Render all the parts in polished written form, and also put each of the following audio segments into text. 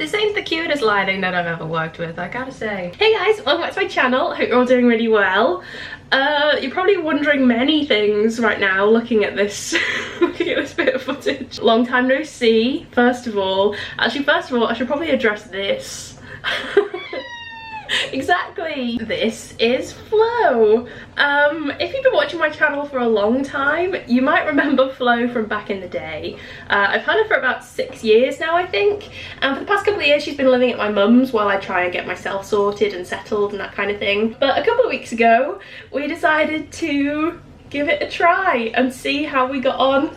This ain't the cutest lighting that I've ever worked with, I gotta say. Hey guys, welcome back to my channel. I hope you're all doing really well. You're probably wondering many things right now looking at this looking at this bit of footage. Long time no see, first of all. Actually, first of all, I should probably address this. Exactly, this is Flo. If you've been watching my channel for a long time, you might remember Flo from back in the day. I've had her for about 6 years now, I think, and for the past couple of years she's been living at my mum's while I try and get myself sorted and settled and that kind of thing. But a couple of weeks ago we decided to give it a try and see how we got on.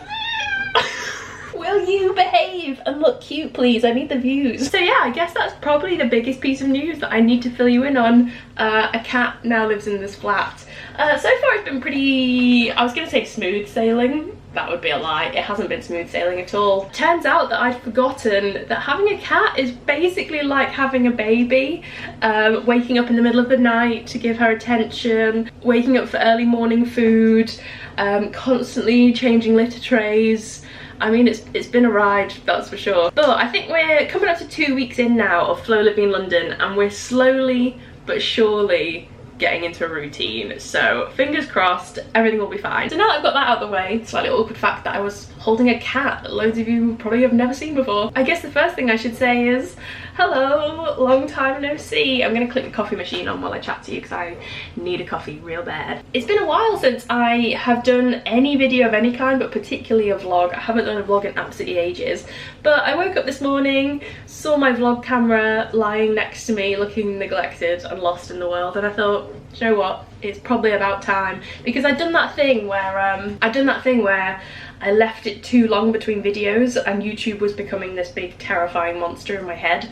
Will you behave and look cute, please? I need the views. So yeah, I guess that's probably the biggest piece of news that I need to fill you in on. A cat now lives in this flat. So far it's been pretty, I was gonna say smooth sailing. That would be a lie. It hasn't been smooth sailing at all. Turns out that I'd forgotten that having a cat is basically like having a baby. Waking up in the middle of the night to give her attention, waking up for early morning food, constantly changing litter trays. I mean, it's been a ride, that's for sure. But I think we're coming up to 2 weeks in now of Flo living in London, and we're slowly but surely getting into a routine. So fingers crossed, everything will be fine. So now that I've got that out of the way, slightly awkward fact that I was holding a cat that loads of you probably have never seen before. I guess the first thing I should say is, hello, long time no see. I'm gonna click the coffee machine on while I chat to you because I need a coffee real bad. It's been a while since I have done any video of any kind, but particularly a vlog. I haven't done a vlog in absolutely ages. But I woke up this morning, saw my vlog camera lying next to me looking neglected and lost in the world, and I thought, you know what, it's probably about time, because I'd done that thing where I left it too long between videos and YouTube was becoming this big terrifying monster in my head.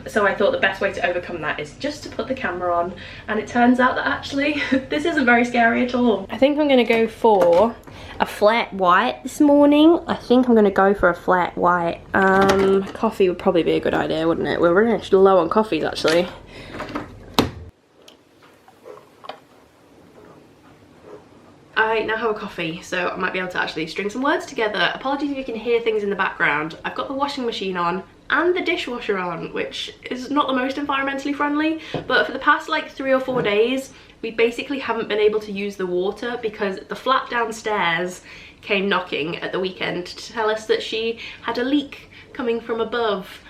So I thought the best way to overcome that is just to put the camera on, and it turns out that actually this isn't very scary at all. I think I'm gonna go for a flat white this morning. I think I'm gonna go for a flat white. Coffee would probably be a good idea, wouldn't it? We're running actually low on coffees actually. I now have a coffee, so I might be able to actually string some words together. Apologies if you can hear things in the background. I've got the washing machine on and the dishwasher on, which is not the most environmentally friendly, but for the past like 3 or 4 days, we basically haven't been able to use the water because the flat downstairs came knocking at the weekend to tell us that she had a leak coming from above.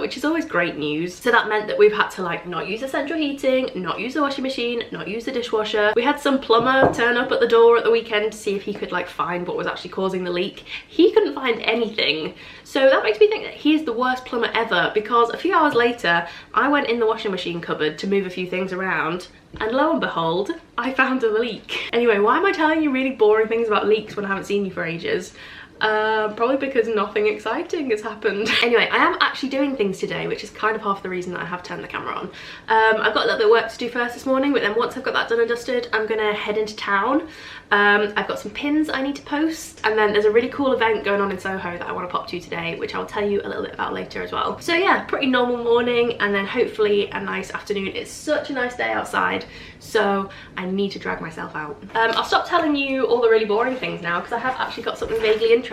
Which is always great news. So that meant that we've had to like not use the central heating, not use the washing machine, not use the dishwasher. We had some plumber turn up at the door at the weekend to see if he could like find what was actually causing the leak. He couldn't find anything. So that makes me think that he's the worst plumber ever, because a few hours later I went in the washing machine cupboard to move a few things around, and lo and behold, I found a leak. Anyway, why am I telling you really boring things about leaks when I haven't seen you for ages? Probably because nothing exciting has happened. Anyway, I am actually doing things today, which is kind of half the reason that I have turned the camera on. I've got a little bit of work to do first this morning, but then once I've got that done and dusted, I'm gonna head into town. I've got some pins I need to post, and then there's a really cool event going on in Soho that I want to pop to today, which I'll tell you a little bit about later as well. So yeah, pretty normal morning, and then hopefully a nice afternoon. It's such a nice day outside, so I need to drag myself out. I'll stop telling you all the really boring things now, because I have actually got something vaguely interesting.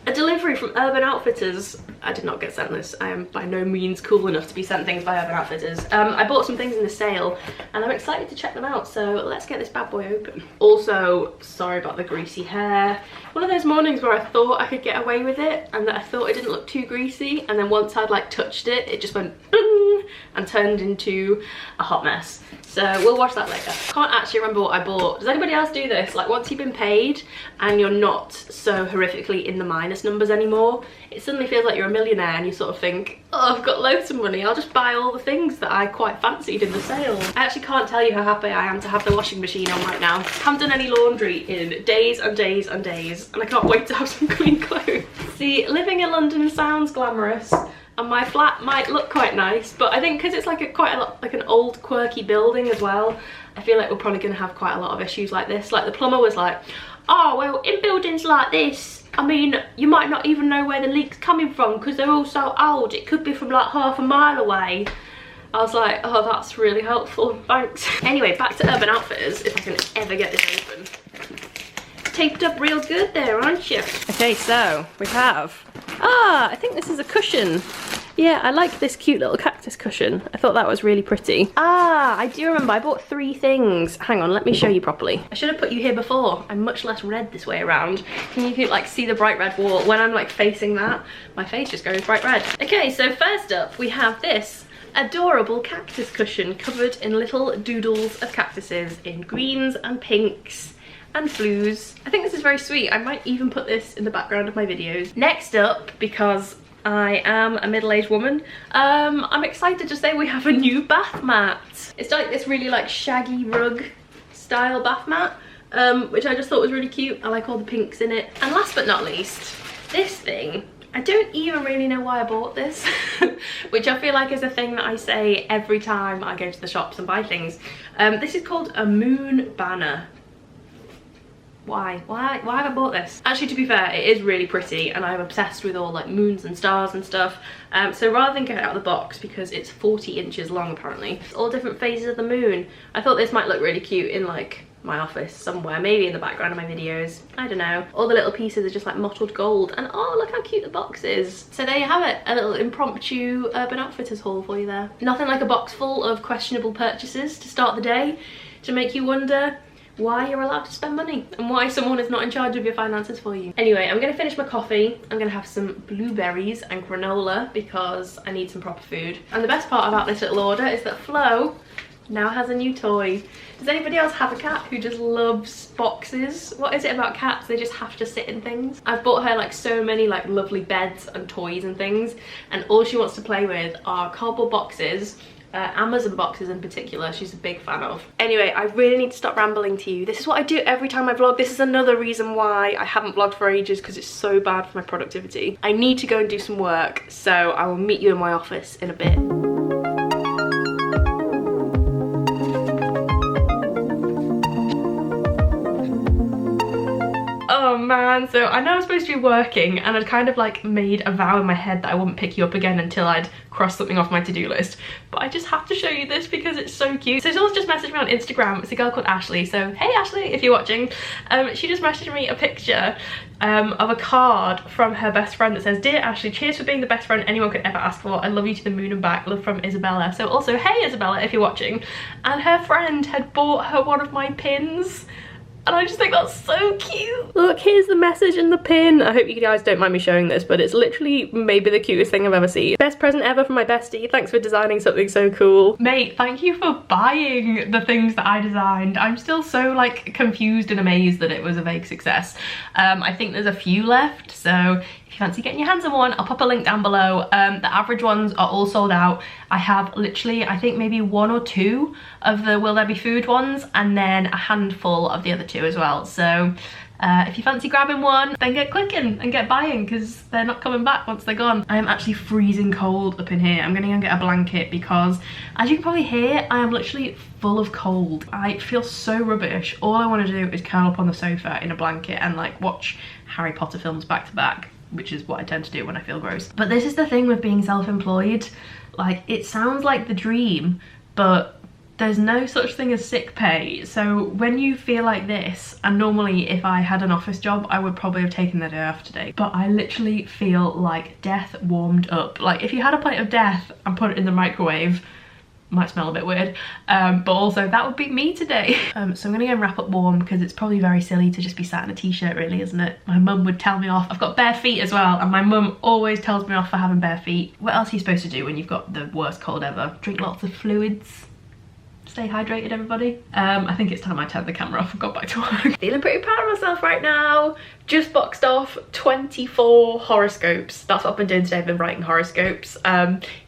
A delivery from Urban Outfitters. I did not get sent this. I am by no means cool enough to be sent things by Urban Outfitters. I bought some things in the sale and I'm excited to check them out, so let's get this bad boy open. Also, sorry about the greasy hair. One of those mornings where I thought I could get away with it and that I thought it didn't look too greasy, and then once I'd like touched it, it just went boom and turned into a hot mess. So we'll watch that later. Can't actually remember what I bought. Does anybody else do this? Like once you've been paid and you're not so horrifically in the minus numbers anymore, it suddenly feels like you're a millionaire and you sort of think, oh, I've got loads of money, I'll just buy all the things that I quite fancied in the sale. I actually can't tell you how happy I am to have the washing machine on right now. I haven't done any laundry in days and days and days, and I can't wait to have some clean clothes. See, living in London sounds glamorous, and my flat might look quite nice, but I think because it's like like an old quirky building as well, I feel like we're probably going to have quite a lot of issues like this. Like the plumber was like, oh well, in buildings like this, I mean, you might not even know where the leak's coming from because they're all so old. It could be from like half a mile away. I was like, oh, that's really helpful, thanks. Anyway, back to Urban Outfitters, if I can ever get this open. Taped up real good there, aren't you? Okay, so we have, I think this is a cushion. Yeah, I like this cute little cactus cushion. I thought that was really pretty. Ah, I do remember I bought 3 things. Hang on, let me show you properly. I should have put you here before. I'm much less red this way around. Can you like see the bright red wall? When I'm like facing that, my face just goes bright red. Okay, so first up we have this adorable cactus cushion covered in little doodles of cactuses in greens and pinks and blues. I think this is very sweet. I might even put this in the background of my videos. Next up, because I am a middle-aged woman, I'm excited to say we have a new bath mat. It's like this really like shaggy rug style bath mat, which I just thought was really cute. I like all the pinks in it. And last but not least, this thing. I don't even really know why I bought this, which I feel like is a thing that I say every time I go to the shops and buy things. This is called a moon banner. Why have I bought this? Actually, to be fair, it is really pretty and I'm obsessed with all like moons and stars and stuff. So rather than get it out of the box, because it's 40 inches long apparently, it's all different phases of the moon, I thought this might look really cute in like my office somewhere, maybe in the background of my videos. I don't know. All the little pieces are just like mottled gold, and oh, look how cute the box is. So there you have it, a little impromptu Urban Outfitters haul for you there. Nothing like a box full of questionable purchases to start the day, to make you wonder why you're allowed to spend money and why someone is not in charge of your finances for you. Anyway, I'm gonna finish my coffee. I'm gonna have some blueberries and granola because I need some proper food. And the best part about this little order is that Flo now has a new toy. Does anybody else have a cat who just loves boxes? What is it about cats? They just have to sit in things. I've bought her like so many like lovely beds and toys and things, and all she wants to play with are cardboard boxes. Amazon boxes in particular, she's a big fan of. Anyway, I really need to stop rambling to you. This is what I do every time I vlog. This is another reason why I haven't vlogged for ages, because it's so bad for my productivity. I need to go and do some work, so I will meet you in my office in a bit. Oh man, so I know I'm supposed to be working and I'd kind of like made a vow in my head that I wouldn't pick you up again until I'd crossed something off my to-do list, but I just have to show you this because it's so cute. So someone's just messaged me on Instagram. It's a girl called Ashley, so hey Ashley if you're watching. She just messaged me a picture of a card from her best friend that says, "Dear Ashley, cheers for being the best friend anyone could ever ask for. I love you to the moon and back. Love from Isabella." So also hey Isabella if you're watching. And her friend had bought her one of my pins. And I just think that's so cute. Look, here's the message and the pin. I hope you guys don't mind me showing this, but it's literally maybe the cutest thing I've ever seen. Best present ever from my bestie. Thanks for designing something so cool. Mate, thank you for buying the things that I designed. I'm still so like confused and amazed that it was a vague success. I think there's a few left, so if you fancy getting your hands on one, I'll pop a link down below. The average ones are all sold out. I have literally, I think maybe 1 or 2 of the Will There Be Food ones, and then a handful of the other 2 as well. So if you fancy grabbing one, then get clicking and get buying, because they're not coming back once they're gone. I am actually freezing cold up in here. I'm gonna go and get a blanket because, as you can probably hear, I am literally full of cold. I feel so rubbish. All I want to do is curl up on the sofa in a blanket and like watch Harry Potter films back to back, which is what I tend to do when I feel gross. But this is the thing with being self-employed. Like, it sounds like the dream, but there's no such thing as sick pay. So when you feel like this, and normally if I had an office job, I would probably have taken the day off today, but I literally feel like death warmed up. Like if you had a plate of death and put it in the microwave, might smell a bit weird, but also that would be me today. So I'm gonna go and wrap up warm because it's probably very silly to just be sat in a t-shirt really, isn't it? My mum would tell me off. I've got bare feet as well, and my mum always tells me off for having bare feet. What else are you supposed to do when you've got the worst cold ever? Drink lots of fluids. Stay hydrated, everybody. I think it's time I turned the camera off and got back to work. Feeling pretty proud of myself right now. Just boxed off 24 horoscopes. That's what I've been doing today. I've been writing horoscopes.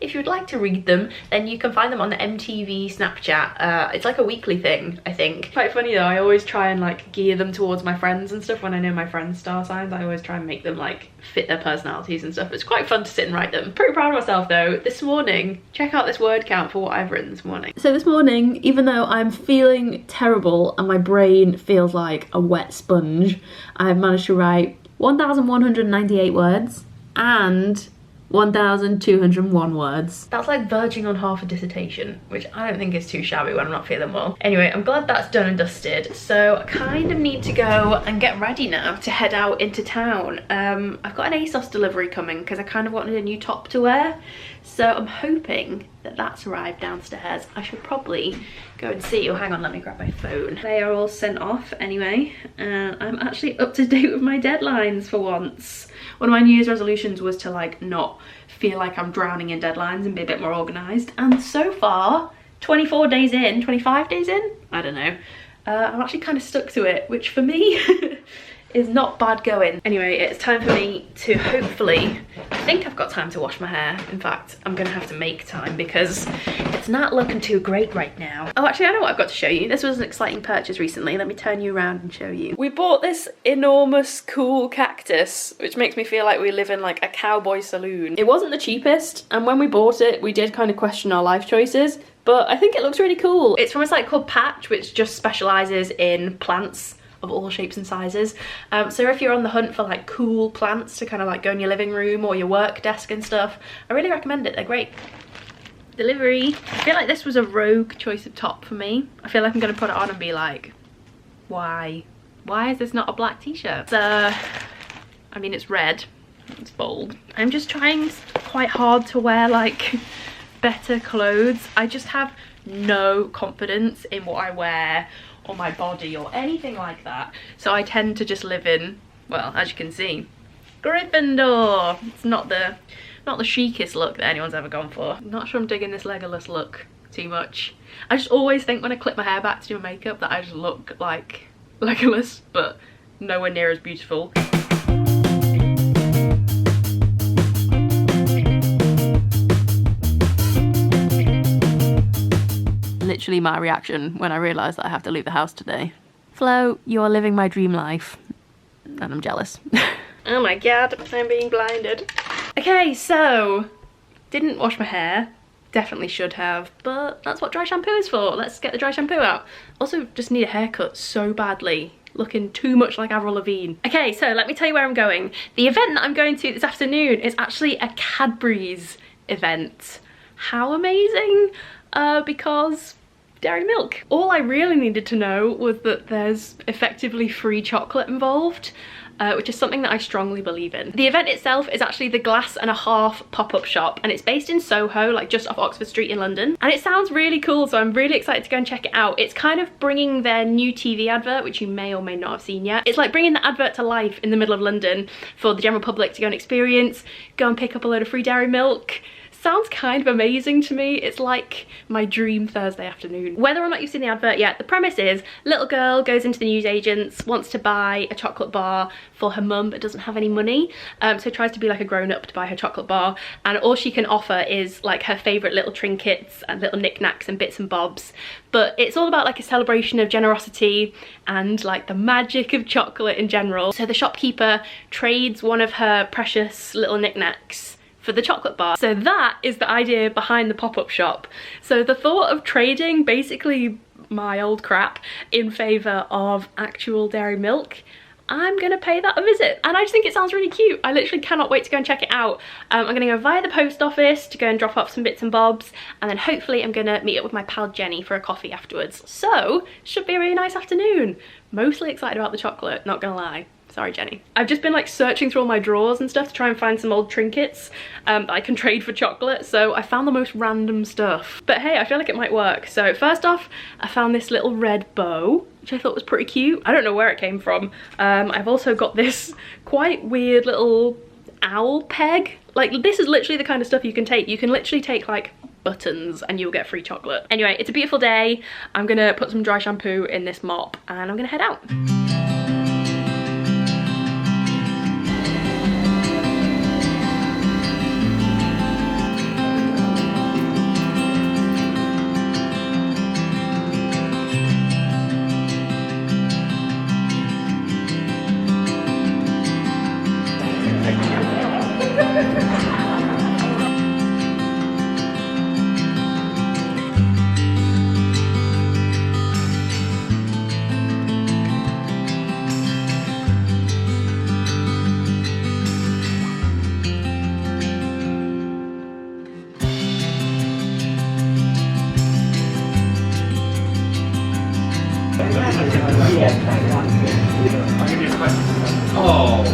If you'd like to read them, then you can find them on the MTV Snapchat. It's like a weekly thing, I think. Quite funny though, I always try and like gear them towards my friends and stuff. When I know my friends' star signs, I always try and make them like fit their personalities and stuff. It's quite fun to sit and write them. Pretty proud of myself though. This morning, check out this word count for what I've written this morning. So this morning, even though I'm feeling terrible and my brain feels like a wet sponge, I've managed to write 1,198 words and 1,201 words. That's like verging on half a dissertation, which I don't think is too shabby when I'm not feeling well. Anyway, I'm glad that's done and dusted. So I kind of need to go and get ready now to head out into town. I've got an ASOS delivery coming because I kind of wanted a new top to wear. So I'm hoping that that's arrived downstairs. I should probably go and see. Oh, hang on, let me grab my phone. They are all sent off anyway, and I'm actually up to date with my deadlines for once. One of my New Year's resolutions was to like not feel like I'm drowning in deadlines and be a bit more organised. And so far, 24 days in, 25 days in, I don't know, I'm actually kind of stuck to it, which for me is not bad going. Anyway, it's time for me to hopefully, I think I've got time to wash my hair. In fact, I'm gonna have to make time because it's not looking too great right now. Oh, actually, I know what I've got to show you. This was an exciting purchase recently. Let me turn you around and show you. We bought this enormous cool cactus, which makes me feel like we live in like a cowboy saloon. It wasn't the cheapest, and when we bought it, we did kind of question our life choices, but I think it looks really cool. It's from a site called Patch, which just specializes in plants of all shapes and sizes. So if you're on the hunt for like cool plants to kind of like go in your living room or your work desk and stuff, I really recommend it. They're great. Delivery. I feel like this was a rogue choice of top for me. I feel like I'm gonna put it on and be like, why is this not a black t-shirt? I mean, it's red, it's bold. I'm just trying quite hard to wear like better clothes. I just have no confidence in what I wear or my body or anything like that, so I tend to just live in, well, as you can see, Gryffindor. It's not the chicest look that anyone's ever gone for. I'm not sure I'm digging this Legolas look too much. I just always think when I clip my hair back to do my makeup that I just look like Legolas, but nowhere near as beautiful. Literally my reaction when I realised that I have to leave the house today. Flo, you are living my dream life. And I'm jealous. Oh my god, I'm being blinded. Okay, so, didn't wash my hair. Definitely should have, but that's what dry shampoo is for. Let's get the dry shampoo out. Also, just need a haircut so badly. Looking too much like Avril Lavigne. Okay, so let me tell you where I'm going. The event that I'm going to this afternoon is actually a Cadbury's event. How amazing? Because dairy milk. All I really needed to know was that there's effectively free chocolate involved, which is something that I strongly believe in. The event itself is actually the Glass and a Half pop-up shop, and it's based in Soho, like just off Oxford Street in London. And it sounds really cool, so I'm really excited to go and check it out. It's kind of bringing their new TV advert, which you may or may not have seen yet. It's like bringing the advert to life in the middle of London for the general public to go and experience, go and pick up a load of free dairy milk. Sounds kind of amazing to me. It's like my dream Thursday afternoon. Whether or not you've seen the advert yet, the premise is little girl goes into the newsagents, wants to buy a chocolate bar for her mum but doesn't have any money, so tries to be like a grown-up to buy her chocolate bar, and all she can offer is like her favourite little trinkets and little knickknacks and bits and bobs. But it's all about like a celebration of generosity and like the magic of chocolate in general. So the shopkeeper trades one of her precious little knickknacks for the chocolate bar. So that is the idea behind the pop-up shop. So the thought of trading basically my old crap in favour of actual dairy milk, I'm gonna pay that a visit. And I just think it sounds really cute. I literally cannot wait to go and check it out. I'm gonna go via the post office to go and drop off some bits and bobs, and then hopefully I'm gonna meet up with my pal Jenny for a coffee afterwards. So, should be a really nice afternoon. Mostly excited about the chocolate, not gonna lie. Sorry, Jenny. I've just been like searching through all my drawers and stuff to try and find some old trinkets that I can trade for chocolate, so I found the most random stuff. But hey, I feel like it might work. So first off, I found this little red bow, which I thought was pretty cute. I don't know where it came from. I've also got this quite weird little owl peg. Like, this is literally the kind of stuff you can take. You can literally take like buttons and you'll get free chocolate. Anyway, it's a beautiful day. I'm gonna put some dry shampoo in this mop and I'm gonna head out.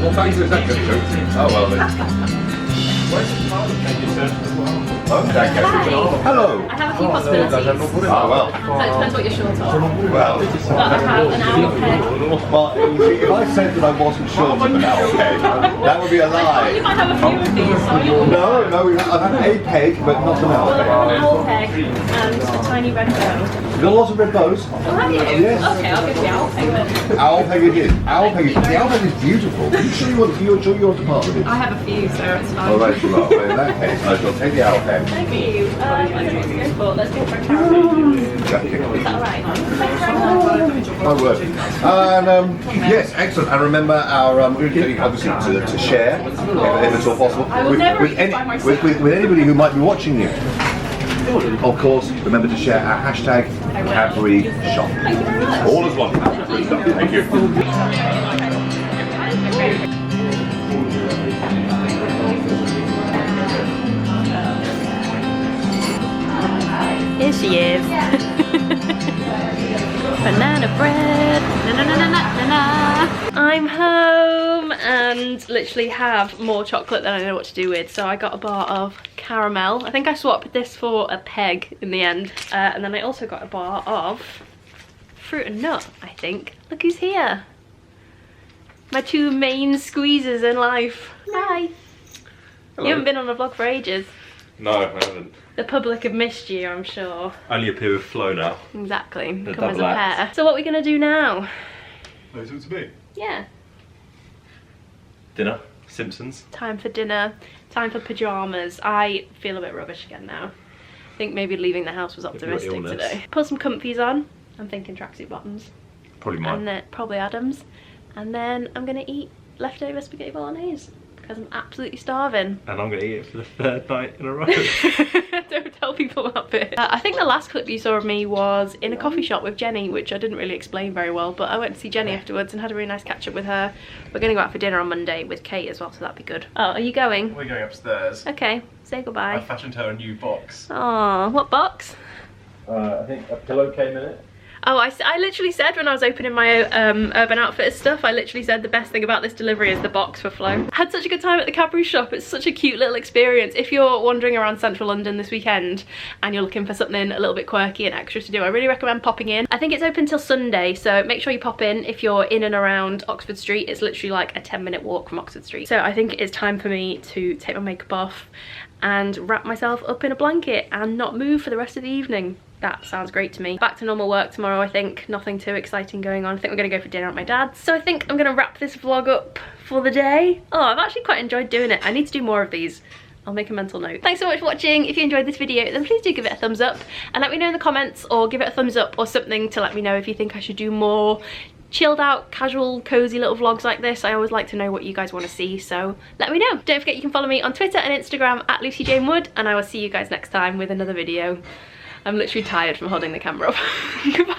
What bag's is that going to? Oh, well then. Hello. I have a few possibilities. Oh, well. So it depends what you're short of. Well. But I have an owl peg. Well, if I said that I wasn't short of an owl peg, that would be a lie. You might have a few of these. So you No, I've had a peg, but not an owl well, I peg. have an owl peg and a tiny red bow. You've got lots of red bows. Oh, have you? Yes. Okay, I'll give you the owl peg then. Owl peg it is. Owl peg. The owl peg is beautiful. Are you sure you want to part with it? I have a few, so it's fine. Oh, right, well, in that case, I shall take the owl peg. Thank you. I don't know what to go for. Let's go for a caramel. Is that alright? My word. And yes, excellent. And remember our obviously to share if it's all possible I will never eat by myself. with anybody who might be watching you. Of course, remember to share our hashtag Cadbury Shop. Thank you very much. All as one. Thank you. Here she is. Banana bread. Na, na, na, na, na, na. I'm home and literally have more chocolate than I know what to do with. So I got a bar of caramel. I think I swapped this for a peg in the end. And then I also got a bar of fruit and nut, I think. Look who's here. My two main squeezes in life. Hi. Hello. You haven't been on a vlog for ages. No, I haven't. The public have missed you, I'm sure. Only appear with Flo now. Exactly. The Come as a double act. pair. So what are we gonna do now? Those are to be. Yeah. Dinner. Simpsons. Time for dinner. Time for pajamas. I feel a bit rubbish again now. I think maybe leaving the house was optimistic illness. today. Put some comfies on. I'm thinking tracksuit bottoms. Probably mine. And then probably Adam's. And then I'm gonna eat leftover spaghetti bolognese because I'm absolutely starving. And I'm going to eat it for the third night in a row. Don't tell people that bit. I think the last clip you saw of me was in a coffee shop with Jenny, which I didn't really explain very well, but I went to see Jenny afterwards and had a really nice catch up with her. We're going to go out for dinner on Monday with Kate as well, so that'd be good. Oh, are you going? We're going upstairs. Okay, say I goodbye. fashioned her a new box. Oh, what box? I think a pillow came in it. Oh, I literally said when I was opening my Urban Outfitters stuff, I literally said the best thing about this delivery is the box for Flo. I had such a good time at the Cadbury shop. It's such a cute little experience. If you're wandering around central London this weekend and you're looking for something a little bit quirky and extra to do, I really recommend popping in. I think it's open till Sunday, so make sure you pop in if you're in and around Oxford Street. It's literally like a 10-minute walk from Oxford Street. So I think it's time for me to take my makeup off and wrap myself up in a blanket and not move for the rest of the evening. That sounds great to me. Back to normal work tomorrow, I think. Nothing too exciting going on. I think we're gonna go for dinner at my dad's. So I think I'm gonna wrap this vlog up for the day. Oh, I've actually quite enjoyed doing it. I need to do more of these. I'll make a mental note. Thanks so much for watching. If you enjoyed this video, then please do give it a thumbs up and let me know in the comments, or give it a thumbs up or something to let me know if you think I should do more chilled out, casual, cozy little vlogs like this. I always like to know what you guys want to see, so let me know. Don't forget you can follow me on Twitter and Instagram at Lucy Jane Wood, and I will see you guys next time with another video. I'm literally tired from holding the camera up. Goodbye.